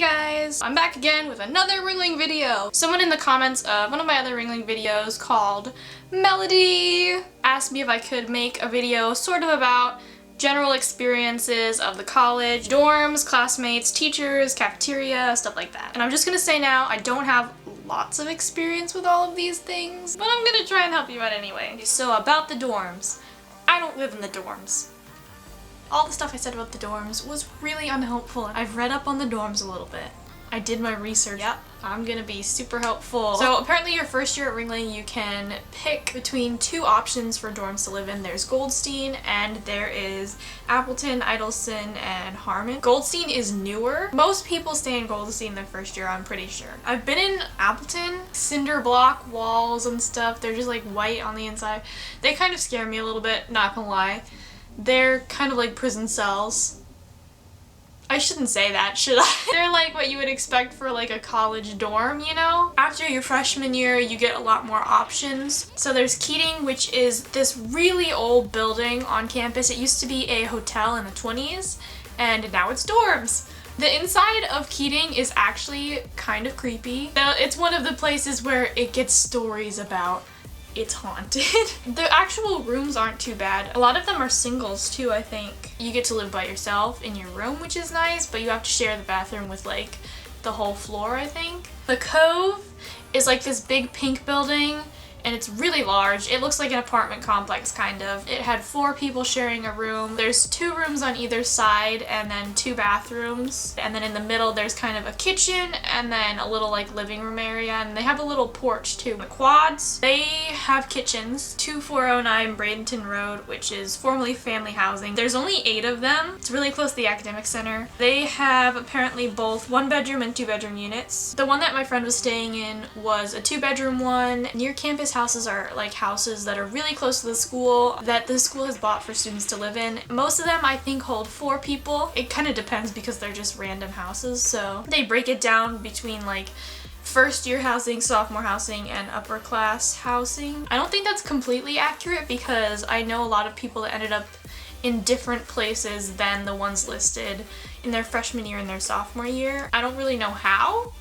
Hey guys! I'm back again with another Ringling video! Someone in the comments of one of my other Ringling videos called Melody asked me if I could make a video sort of about general experiences of the college, dorms, classmates, teachers, cafeteria, stuff like that. And I'm just gonna say now, I don't have lots of experience with all of these things, but I'm gonna try and help you out anyway. So about the dorms. I don't live in the dorms. All the stuff I said about the dorms was really unhelpful. I've read up on the dorms a little bit. I did my research. Yep, I'm gonna be super helpful. So apparently your first year at Ringling, you can pick between two options for dorms to live in. There's Goldstein and there is Appleton, Idelson, and Harmon. Goldstein is newer. Most people stay in Goldstein their first year, I'm pretty sure. I've been in Appleton, cinder block walls and stuff. They're just like white on the inside. They kind of scare me a little bit, not gonna lie. They're kind of like prison cells. I shouldn't say that, should I? They're like what you would expect for like a college dorm, you know? After your freshman year, you get a lot more options. So there's Keating, which is this really old building on campus. It used to be a hotel in the 20s, and now it's dorms. The inside of Keating is actually kind of creepy. It's one of the places where it gets stories about it's haunted. The actual rooms aren't too bad. A lot of them are singles too, I think. You get to live by yourself in your room, which is nice, but you have to share the bathroom with like the whole floor, I think. The Cove is like this big pink building and it's really large. It looks like an apartment complex, kind of. It had 4 people sharing a room. There's 2 rooms on either side and then 2 bathrooms. And then in the middle there's kind of a kitchen and then a little like living room area, and they have a little porch too. The Quads, they have kitchens. 2409 Bradenton Road, which is formerly family housing. There's only 8 of them. It's really close to the academic center. They have apparently both 1-bedroom and 2-bedroom units. The one that my friend was staying in was a 2-bedroom one. Near campus houses are like houses that are really close to the school that the school has bought for students to live in. Most of them I think hold 4 people. It kind of depends because they're just random houses, so they break it down between like first year housing, sophomore housing, and upper class housing. I don't think that's completely accurate because I know a lot of people that ended up in different places than the ones listed in their freshman year and their sophomore year. I don't really know how.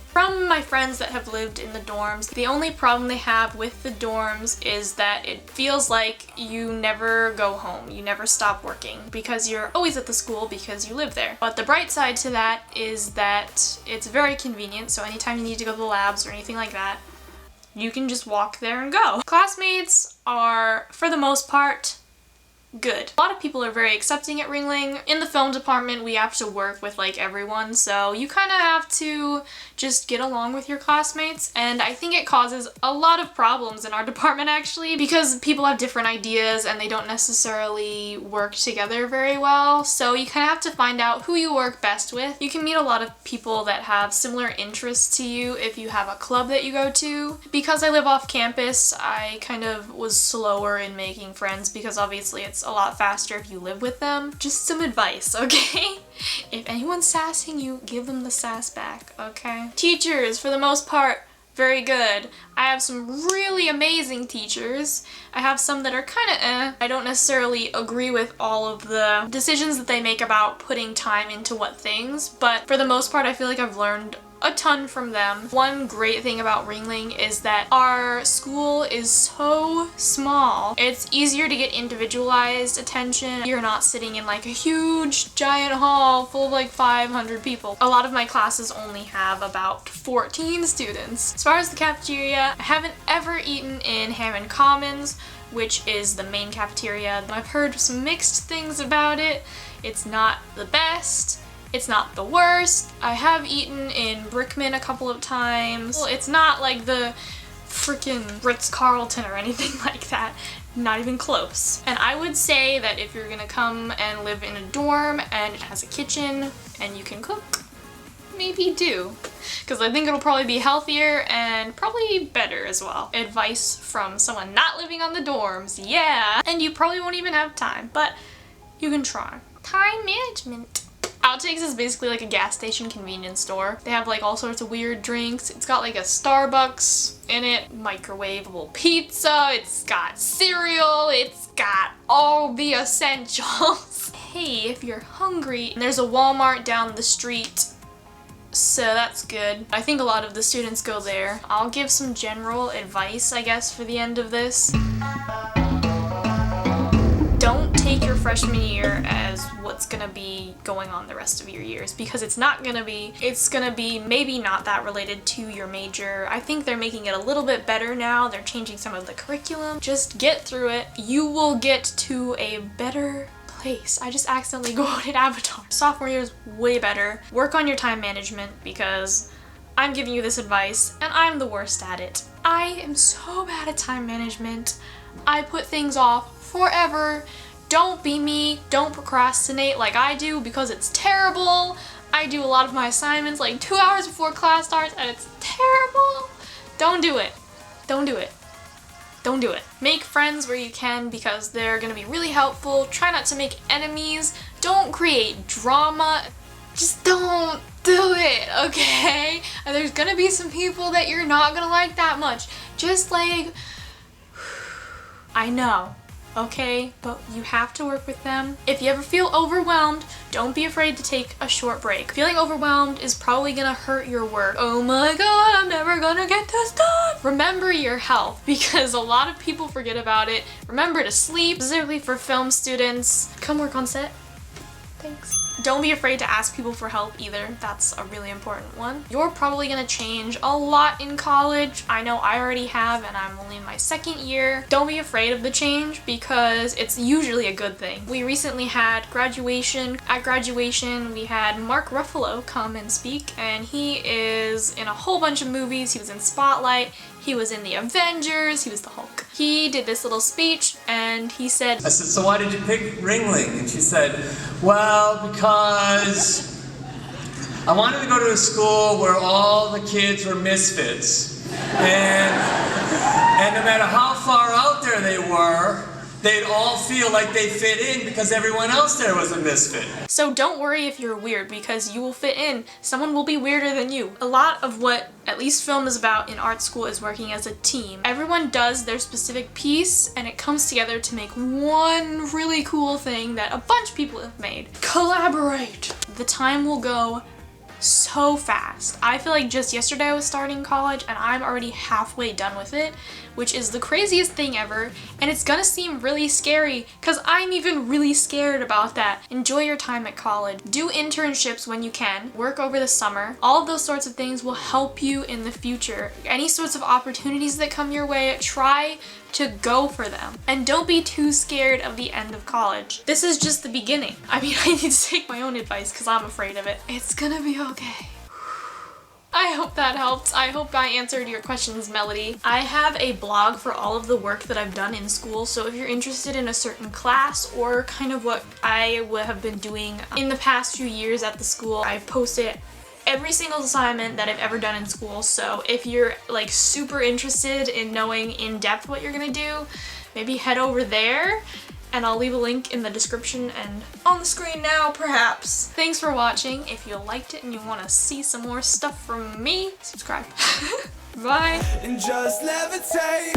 From my friends that have lived in the dorms, the only problem they have with the dorms is that it feels like you never go home, you never stop working, because you're always at the school because you live there. But the bright side to that is that it's very convenient, so anytime you need to go to the labs or anything like that, you can just walk there and go. Classmates are, for the most part, good. A lot of people are very accepting at Ringling. In the film department, we have to work with like everyone, so you kind of have to just get along with your classmates, and I think it causes a lot of problems in our department actually because people have different ideas and they don't necessarily work together very well, so you kind of have to find out who you work best with. You can meet a lot of people that have similar interests to you if you have a club that you go to. Because I live off campus, I kind of was slower in making friends because obviously it's a lot faster if you live with them. Just some advice, okay? If anyone's sassing you, give them the sass back, okay? Teachers, for the most part, very good. I have some really amazing teachers. I have some that are kind of eh. I don't necessarily agree with all of the decisions that they make about putting time into what things, but for the most part, I feel like I've learned a ton from them. One great thing about Ringling is that our school is so small. It's easier to get individualized attention. You're not sitting in like a huge giant hall full of like 500 people. A lot of my classes only have about 14 students. As far as the cafeteria, I haven't ever eaten in Hammond Commons, which is the main cafeteria. I've heard some mixed things about it. It's not the best. It's not the worst. I have eaten in Brickman a couple of times. Well, it's not like the freaking Ritz-Carlton or anything like that. Not even close. And I would say that if you're gonna come and live in a dorm and it has a kitchen and you can cook, maybe do. Because I think it'll probably be healthier and probably better as well. Advice from someone not living on the dorms, yeah. And you probably won't even have time, but you can try. Time management. Outtakes is basically like a gas station convenience store. They have like all sorts of weird drinks. It's got like a Starbucks in it, microwavable pizza, it's got cereal, it's got all the essentials. Hey, if you're hungry, there's a Walmart down the street so that's good. I think a lot of the students go there. I'll give some general advice, I guess, for the end of this. Don't take your freshman year as what's gonna be going on the rest of your years, because it's not gonna be. It's gonna be maybe not that related to your major. I think they're making it a little bit better now. They're changing some of the curriculum. Just get through it. You will get to a better place. I just accidentally quoted Avatar. Sophomore year is way better. Work on your time management, because I'm giving you this advice and I'm the worst at it. I am so bad at time management. I put things off forever. Don't be me. Don't procrastinate like I do, because it's terrible. I do a lot of my assignments like 2 hours before class starts and it's terrible. Don't do it. Don't do it. Don't do it. Make friends where you can, because they're gonna be really helpful. Try not to make enemies. Don't create drama. Just don't do it, okay? And there's gonna be some people that you're not gonna like that much. Just like, I know, okay? But you have to work with them. If you ever feel overwhelmed, don't be afraid to take a short break. Feeling overwhelmed is probably gonna hurt your work. Oh my god, I'm never gonna get this done! Remember your health, because a lot of people forget about it. Remember to sleep, specifically for film students. Come work on set. Thanks. Don't be afraid to ask people for help either. That's a really important one. You're probably gonna change a lot in college. I know I already have, and I'm only in my second year. Don't be afraid of the change, because it's usually a good thing. We recently had graduation. At graduation, we had Mark Ruffalo come and speak, and he is in a whole bunch of movies. He was in Spotlight. He was in the Avengers. He was the Hulk. He did this little speech and he said, I said, so why did you pick Ringling? And she said, well, because I wanted to go to a school where all the kids were misfits. And no matter how far out there they were, they'd all feel like they fit in because everyone else there was a misfit. So don't worry if you're weird, because you will fit in. Someone will be weirder than you. A lot of what at least film is about in art school is working as a team. Everyone does their specific piece and it comes together to make one really cool thing that a bunch of people have made. Collaborate! The time will go so fast. I feel like just yesterday I was starting college and I'm already halfway done with it, which is the craziest thing ever, and it's gonna seem really scary because I'm even really scared about that. Enjoy your time at college. Do internships when you can. Work over the summer. All of those sorts of things will help you in the future. Any sorts of opportunities that come your way, try to go for them. And don't be too scared of the end of college. This is just the beginning. I mean, I need to take my own advice because I'm afraid of it. It's gonna be okay. I hope that helped. I hope I answered your questions, Melody. I have a blog for all of the work that I've done in school, so if you're interested in a certain class or kind of what I would have been doing in the past few years at the school, I've posted every single assignment that I've ever done in school. So if you're like super interested in knowing in depth what you're gonna do, maybe head over there. And I'll leave a link in the description and on the screen now, perhaps. Thanks for watching. If you liked it and you want to see some more stuff from me, subscribe. Bye. And just levitate.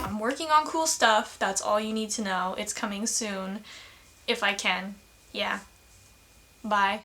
I'm working on cool stuff. That's all you need to know. It's coming soon. If I can. Yeah. Bye.